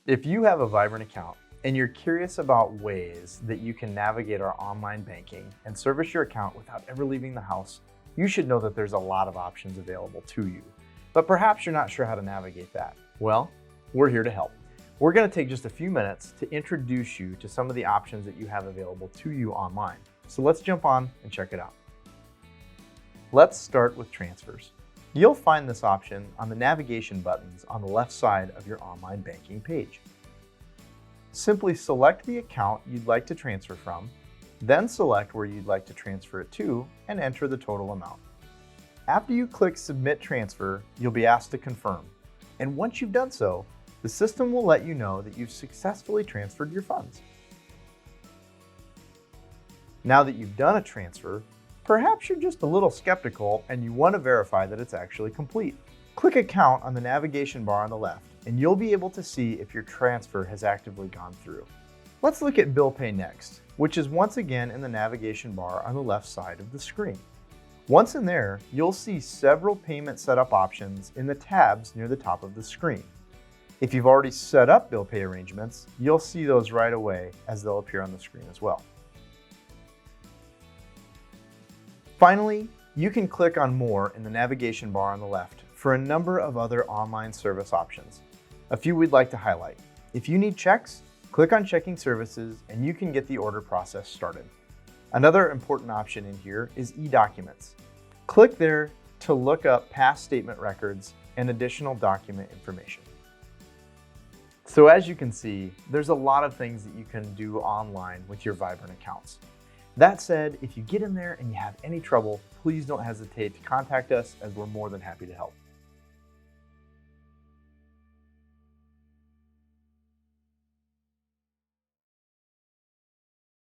If you have a Vibrant account and you're curious about ways that you can navigate our online banking and service your account without ever leaving the house, you should know that there's a lot of options available to you. But perhaps you're not sure how to navigate that. Well, we're here to help. We're going to take just a few minutes to introduce you to some of the options that you have available to you online. So let's jump on and check it out. Let's start with transfers. You'll find this option on the navigation buttons on the left side of your online banking page. Simply select the account you'd like to transfer from, then select where you'd like to transfer it to and enter the total amount. After you click Submit Transfer, you'll be asked to confirm. And once you've done so, the system will let you know that you've successfully transferred your funds. Now that you've done a transfer, perhaps you're just a little skeptical and you want to verify that it's actually complete. Click Account on the navigation bar on the left and you'll be able to see if your transfer has actively gone through. Let's look at Bill Pay next, which is once again in the navigation bar on the left side of the screen. Once in there, you'll see several payment setup options in the tabs near the top of the screen. If you've already set up Bill Pay arrangements, you'll see those right away as they'll appear on the screen as well. Finally, you can click on More in the navigation bar on the left for a number of other online service options. A few we'd like to highlight. If you need checks, click on Checking Services and you can get the order process started. Another important option in here is e-documents. Click there to look up past statement records and additional document information. So as you can see, there's a lot of things that you can do online with your Vibrant accounts. That said, if you get in there and you have any trouble, please don't hesitate to contact us as we're more than happy to help.